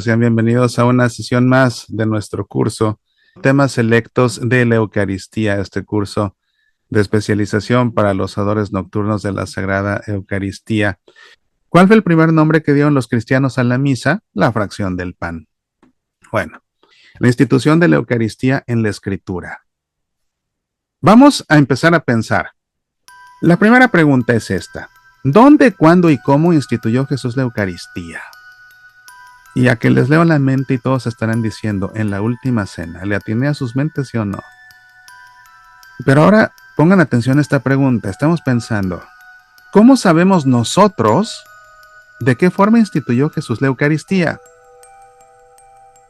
Sean bienvenidos a una sesión más de nuestro curso Temas Selectos de la Eucaristía, este curso de especialización para los adoradores nocturnos de la Sagrada Eucaristía. ¿Cuál fue el primer nombre que dieron los cristianos a la misa? La fracción del pan. Bueno, la institución de la Eucaristía en la Escritura. Vamos a empezar a pensar. La primera pregunta es esta. ¿Dónde, cuándo y cómo instituyó Jesús la Eucaristía? Y a que les leo la mente y todos estarán diciendo, en la última cena, ¿le atiné a sus mentes, sí o no? Pero ahora pongan atención a esta pregunta. Estamos pensando, ¿cómo sabemos nosotros de qué forma instituyó Jesús la Eucaristía?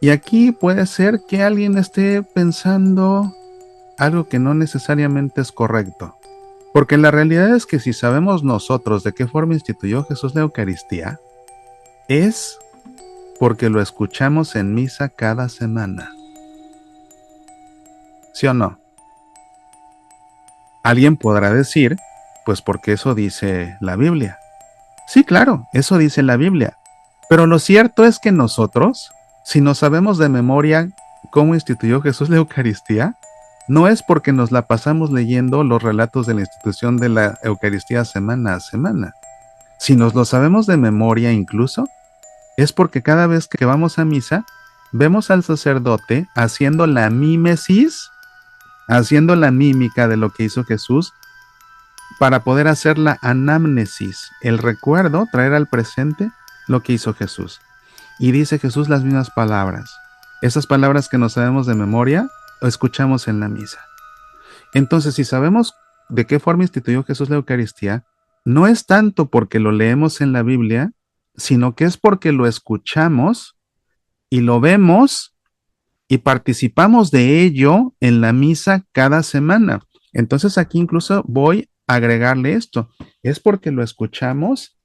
Y aquí puede ser que alguien esté pensando algo que no necesariamente es correcto. Porque la realidad es que si sabemos nosotros de qué forma instituyó Jesús la Eucaristía, es porque lo escuchamos en misa cada semana. ¿Sí o no? Alguien podrá decir, pues porque eso dice la Biblia. Sí, claro, eso dice la Biblia. Pero lo cierto es que nosotros, si no sabemos de memoria cómo instituyó Jesús la Eucaristía, no es porque nos la pasamos leyendo los relatos de la institución de la Eucaristía semana a semana. Si nos lo sabemos de memoria incluso, es porque cada vez que vamos a misa, vemos al sacerdote haciendo la mímesis, haciendo la mímica de lo que hizo Jesús, para poder hacer la anamnesis, el recuerdo, traer al presente lo que hizo Jesús. Y dice Jesús las mismas palabras. Esas palabras que no sabemos de memoria, o escuchamos en la misa. Entonces, si sabemos de qué forma instituyó Jesús la Eucaristía, no es tanto porque lo leemos en la Biblia, sino que es porque lo escuchamos y lo vemos y participamos de ello en la misa cada semana. Entonces aquí incluso voy a agregarle esto. Es porque lo escuchamos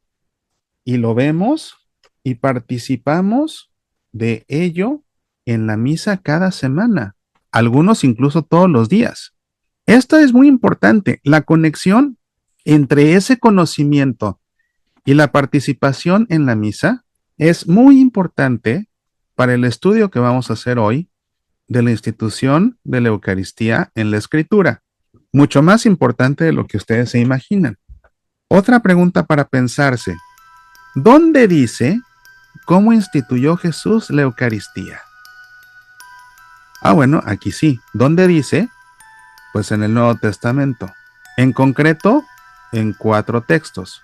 y lo vemos y participamos de ello en la misa cada semana. Algunos incluso todos los días. Esto es muy importante. La conexión entre ese conocimiento y la participación en la misa es muy importante para el estudio que vamos a hacer hoy de la institución de la Eucaristía en la Escritura. Mucho más importante de lo que ustedes se imaginan. Otra pregunta para pensarse. ¿Dónde dice cómo instituyó Jesús la Eucaristía? Bueno, aquí sí. ¿Dónde dice? Pues en el Nuevo Testamento. En concreto, en 4 textos.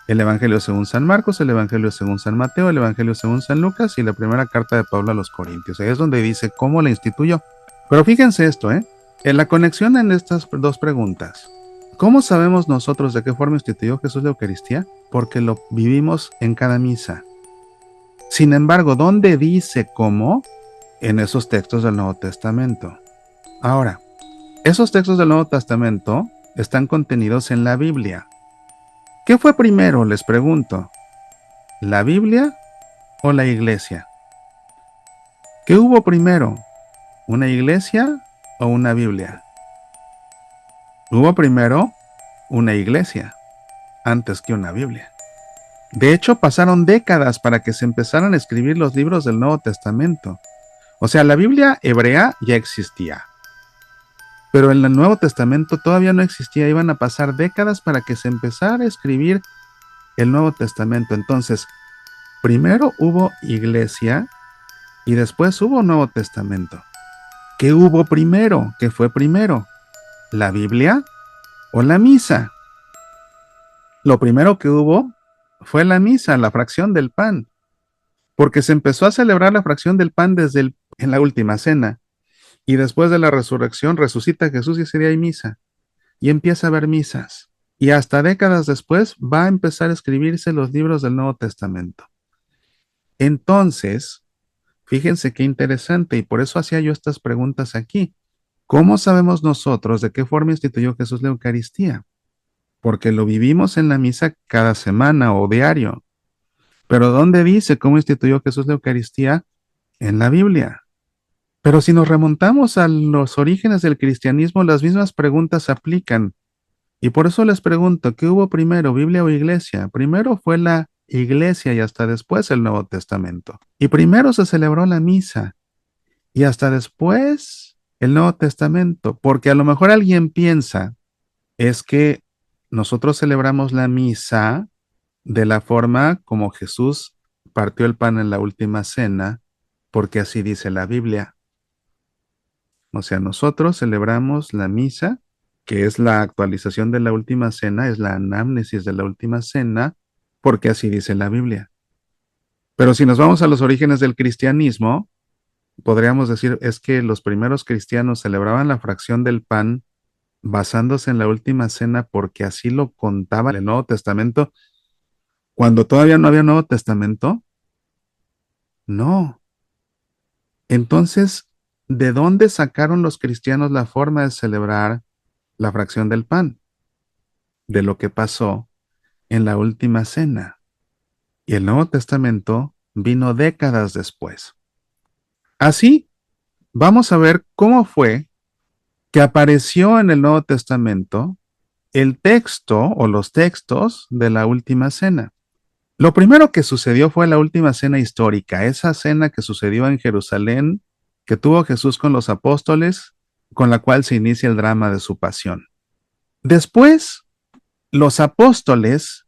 El Evangelio según San Marcos, el Evangelio según San Mateo, el Evangelio según San Lucas y la primera carta de Pablo a los Corintios. Ahí es donde dice cómo la instituyó. Pero fíjense esto, en la conexión en estas 2 preguntas. ¿Cómo sabemos nosotros de qué forma instituyó Jesús la Eucaristía? Porque lo vivimos en cada misa. Sin embargo, ¿dónde dice cómo? En esos textos del Nuevo Testamento. Ahora, esos textos del Nuevo Testamento están contenidos en la Biblia. ¿Qué fue primero? Les pregunto. ¿La Biblia o la iglesia? ¿Qué hubo primero? ¿Una iglesia o una Biblia? Hubo primero una iglesia antes que una Biblia. De hecho, pasaron décadas para que se empezaran a escribir los libros del Nuevo Testamento. O sea, la Biblia hebrea ya existía. Pero en el Nuevo Testamento todavía no existía, iban a pasar décadas para que se empezara a escribir el Nuevo Testamento. Entonces, primero hubo iglesia y después hubo Nuevo Testamento. ¿Qué hubo primero? ¿Qué fue primero? ¿La Biblia o la misa? Lo primero que hubo fue la misa, la fracción del pan, porque se empezó a celebrar la fracción del pan en la última cena. Y después de la resurrección resucita Jesús y ese día hay misa. Y empieza a haber misas. Y hasta décadas después va a empezar a escribirse los libros del Nuevo Testamento. Entonces, Fíjense qué interesante, y por eso hacía yo estas preguntas aquí. ¿Cómo sabemos nosotros de qué forma instituyó Jesús la Eucaristía? Porque lo vivimos en la misa cada semana o diario. Pero ¿dónde dice cómo instituyó Jesús la Eucaristía? En la Biblia. Pero si nos remontamos a los orígenes del cristianismo, las mismas preguntas se aplican. Y por eso les pregunto, ¿qué hubo primero, Biblia o iglesia? Primero fue la iglesia y hasta después el Nuevo Testamento. Y primero se celebró la misa y hasta después el Nuevo Testamento. Porque a lo mejor alguien piensa, es que nosotros celebramos la misa de la forma como Jesús partió el pan en la última cena, porque así dice la Biblia. O sea, nosotros celebramos la misa, que es la actualización de la última cena, es la anamnesis de la última cena, porque así dice la Biblia. Pero si nos vamos a los orígenes del cristianismo, podríamos decir es que los primeros cristianos celebraban la fracción del pan basándose en la última cena porque así lo contaba el Nuevo Testamento. Cuando todavía no había Nuevo Testamento, no. Entonces, ¿de dónde sacaron los cristianos la forma de celebrar la fracción del pan? De lo que pasó en la última cena. Y el Nuevo Testamento vino décadas después. Así, vamos a ver cómo fue que apareció en el Nuevo Testamento el texto o los textos de la última cena. Lo primero que sucedió fue la última cena histórica, esa cena que sucedió en Jerusalén, que tuvo Jesús con los apóstoles, con la cual se inicia el drama de su pasión. Después, los apóstoles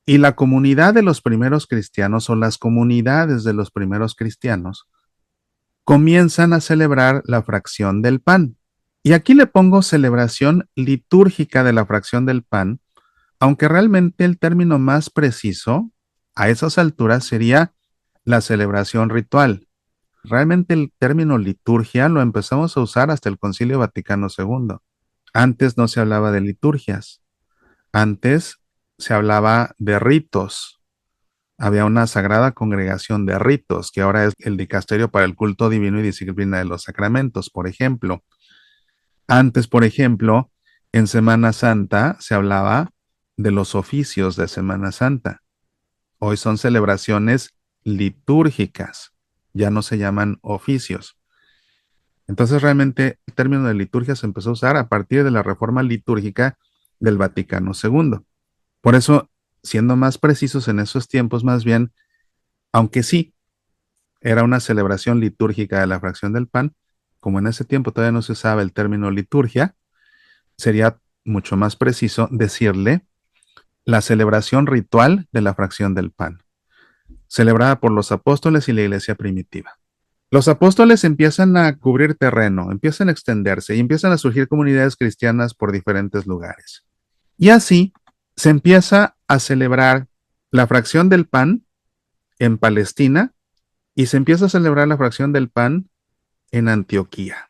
y la comunidad de los primeros cristianos o las comunidades de los primeros cristianos comienzan a celebrar la fracción del pan. Y aquí le pongo celebración litúrgica de la fracción del pan, aunque realmente el término más preciso a esas alturas sería la celebración ritual. Realmente el término liturgia lo empezamos a usar hasta el Concilio Vaticano II. Antes no se hablaba de liturgias, antes se hablaba de ritos. Había una sagrada congregación de ritos, que ahora es el Dicasterio para el Culto Divino y Disciplina de los Sacramentos, por ejemplo. Antes, por ejemplo, en Semana Santa se hablaba de los oficios de Semana Santa. Hoy son celebraciones litúrgicas, ya no se llaman oficios. Entonces realmente el término de liturgia se empezó a usar a partir de la reforma litúrgica del Vaticano II. Por eso, siendo más precisos en esos tiempos, más bien, aunque sí era una celebración litúrgica de la fracción del pan, como en ese tiempo todavía no se usaba el término liturgia, sería mucho más preciso decirle la celebración ritual de la fracción del pan, celebrada por los apóstoles y la iglesia primitiva. Los apóstoles empiezan a cubrir terreno, empiezan a extenderse y empiezan a surgir comunidades cristianas por diferentes lugares. Y así se empieza a celebrar la fracción del pan en Palestina y se empieza a celebrar la fracción del pan en Antioquía.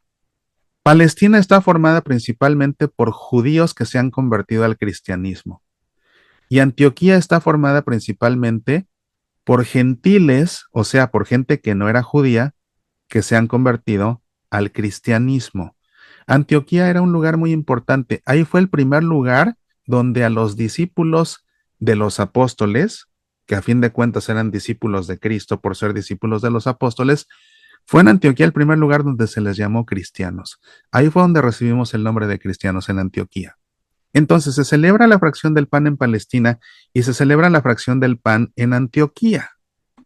Palestina está formada principalmente por judíos que se han convertido al cristianismo y Antioquía está formada principalmente por gentiles, o sea, por gente que no era judía, que se han convertido al cristianismo. Antioquía era un lugar muy importante. Ahí fue el primer lugar donde a los discípulos de los apóstoles, que a fin de cuentas eran discípulos de Cristo por ser discípulos de los apóstoles, fue en Antioquía el primer lugar donde se les llamó cristianos. Ahí fue donde recibimos el nombre de cristianos, en Antioquía. Entonces se celebra la fracción del pan en Palestina y se celebra la fracción del pan en Antioquía.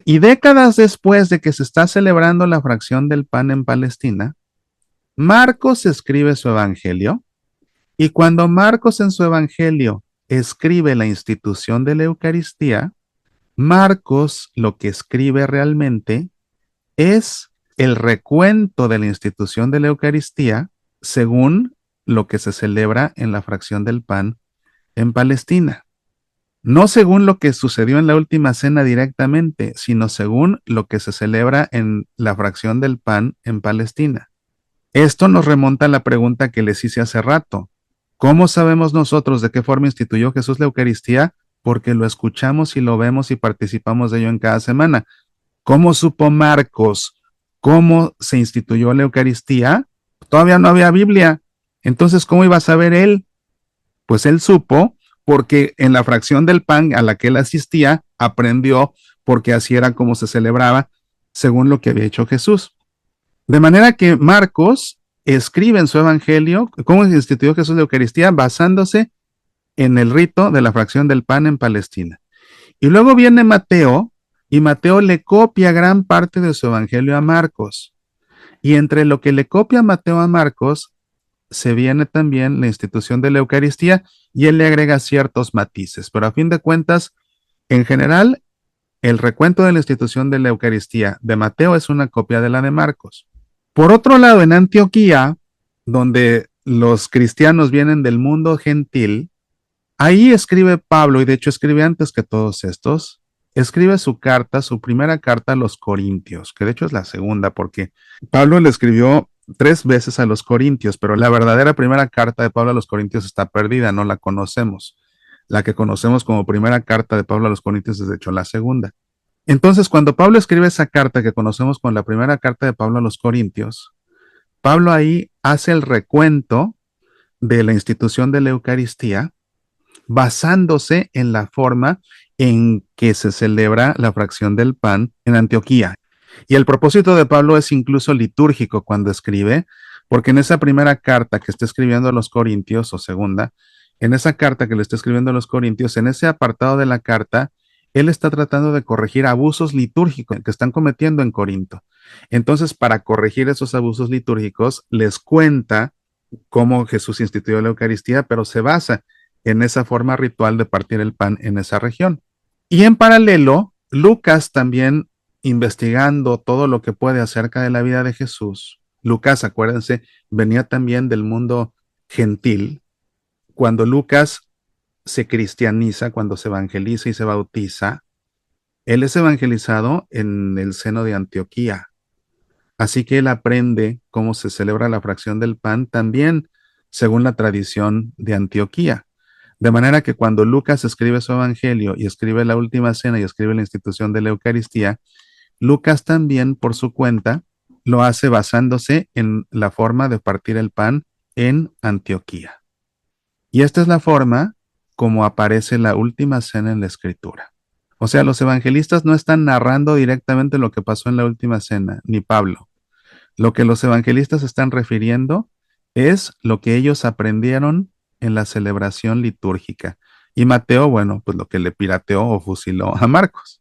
Y décadas después de que se está celebrando la fracción del pan en Palestina, Marcos escribe su evangelio y cuando Marcos en su evangelio escribe la institución de la Eucaristía, Marcos lo que escribe realmente es el recuento de la institución de la Eucaristía según lo que se celebra en la fracción del pan en Palestina. No según lo que sucedió en la última cena directamente, sino según lo que se celebra en la fracción del pan en Palestina. Esto nos remonta a la pregunta que les hice hace rato. ¿Cómo sabemos nosotros de qué forma instituyó Jesús la Eucaristía? Porque lo escuchamos y lo vemos y participamos de ello en cada semana. ¿Cómo supo Marcos cómo se instituyó la Eucaristía, todavía no había Biblia. Entonces, ¿cómo iba a saber él? Pues él supo porque en la fracción del pan a la que él asistía, aprendió porque así era como se celebraba según lo que había hecho Jesús. De manera que Marcos escribe en su evangelio cómo se instituyó Jesús la Eucaristía basándose en el rito de la fracción del pan en Palestina. Y luego viene Mateo, y Mateo le copia gran parte de su evangelio a Marcos. Y entre lo que le copia Mateo a Marcos, se viene también la institución de la Eucaristía y él le agrega ciertos matices. Pero a fin de cuentas, en general, el recuento de la institución de la Eucaristía de Mateo es una copia de la de Marcos. Por otro lado, en Antioquía, donde los cristianos vienen del mundo gentil, ahí escribe Pablo, y de hecho escribe antes que todos estos, escribe su carta, su primera carta a los Corintios, que de hecho es la segunda, porque Pablo le escribió 3 veces a los Corintios, pero la verdadera primera carta de Pablo a los Corintios está perdida, no la conocemos. La que conocemos como primera carta de Pablo a los Corintios es de hecho la segunda. Entonces, cuando Pablo escribe esa carta que conocemos como la primera carta de Pablo a los Corintios, Pablo ahí hace el recuento de la institución de la Eucaristía basándose en la forma en que se celebra la fracción del pan en Antioquía. Y el propósito de Pablo es incluso litúrgico cuando escribe, porque en esa primera carta que está escribiendo a los Corintios, o segunda, en esa carta que le está escribiendo a los Corintios, en ese apartado de la carta, él está tratando de corregir abusos litúrgicos que están cometiendo en Corinto. Entonces, para corregir esos abusos litúrgicos, les cuenta cómo Jesús instituyó la Eucaristía, pero se basa en esa forma ritual de partir el pan en esa región. Y en paralelo, Lucas también investigando todo lo que puede acerca de la vida de Jesús. Lucas, acuérdense, venía también del mundo gentil. Cuando Lucas se cristianiza, cuando se evangeliza y se bautiza, él es evangelizado en el seno de Antioquía. Así que él aprende cómo se celebra la fracción del pan también según la tradición de Antioquía. De manera que cuando Lucas escribe su evangelio y escribe la última cena y escribe la institución de la Eucaristía, Lucas también por su cuenta lo hace basándose en la forma de partir el pan en Antioquía. Y esta es la forma como aparece la última cena en la Escritura. O sea, los evangelistas no están narrando directamente lo que pasó en la última cena, ni Pablo. Lo que los evangelistas están refiriendo es lo que ellos aprendieron en la celebración litúrgica. Y Mateo, bueno, pues lo que le pirateó o fusiló a Marcos.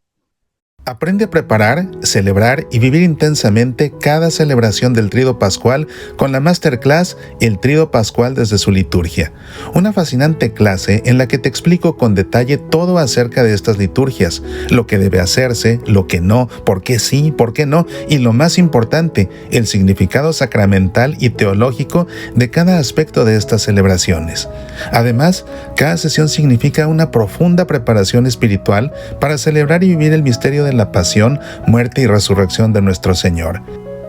Aprende a preparar, celebrar y vivir intensamente cada celebración del Tríodo Pascual con la Masterclass El Tríodo Pascual desde su liturgia. Una fascinante clase en la que te explico con detalle todo acerca de estas liturgias, lo que debe hacerse, lo que no, por qué sí, por qué no, y lo más importante, el significado sacramental y teológico de cada aspecto de estas celebraciones. Además, cada sesión significa una profunda preparación espiritual para celebrar y vivir el misterio de la pasión, muerte y resurrección de nuestro Señor.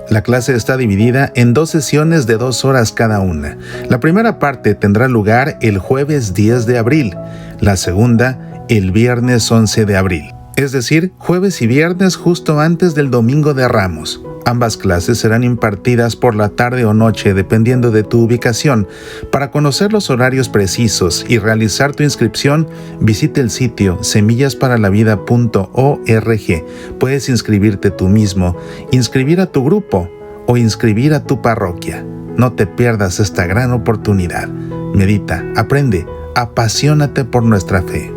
La clase está dividida en 2 sesiones de 2 horas cada una. La primera parte tendrá lugar el jueves 10 de abril, la segunda el viernes 11 de abril, es decir, jueves y viernes justo antes del Domingo de Ramos. Ambas clases serán impartidas por la tarde o noche dependiendo de tu ubicación. Para conocer los horarios precisos y realizar tu inscripción, visite el sitio semillasparalavida.org. Puedes inscribirte tú mismo, inscribir a tu grupo o inscribir a tu parroquia. No te pierdas esta gran oportunidad. Medita, aprende, apasionate por nuestra fe.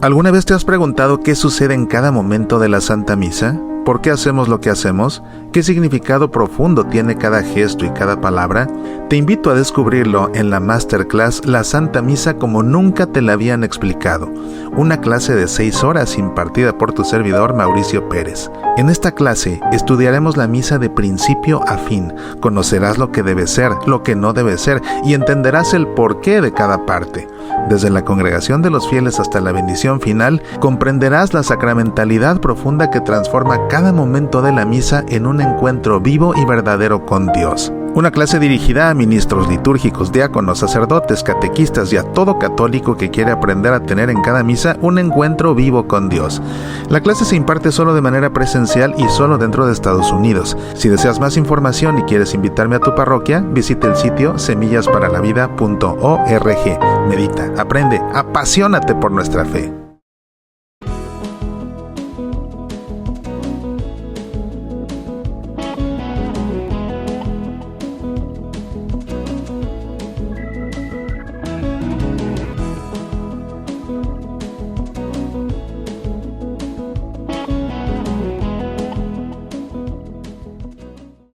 ¿Alguna vez te has preguntado qué sucede en cada momento de la Santa Misa? ¿Por qué hacemos lo que hacemos? ¿Qué significado profundo tiene cada gesto y cada palabra? Te invito a descubrirlo en la Masterclass La Santa Misa como nunca te la habían explicado. Una clase de 6 horas impartida por tu servidor Mauricio Pérez. En esta clase estudiaremos la misa de principio a fin. Conocerás lo que debe ser, lo que no debe ser y entenderás el porqué de cada parte. Desde la congregación de los fieles hasta la bendición final, comprenderás la sacramentalidad profunda que transforma cada momento de la misa en un encuentro vivo y verdadero con Dios. Una clase dirigida a ministros litúrgicos, diáconos, sacerdotes, catequistas y a todo católico que quiere aprender a tener en cada misa un encuentro vivo con Dios. La clase se imparte solo de manera presencial y solo dentro de Estados Unidos. Si deseas más información y quieres invitarme a tu parroquia, visita el sitio semillasparalavida.org. Medita, aprende, apasionate por nuestra fe.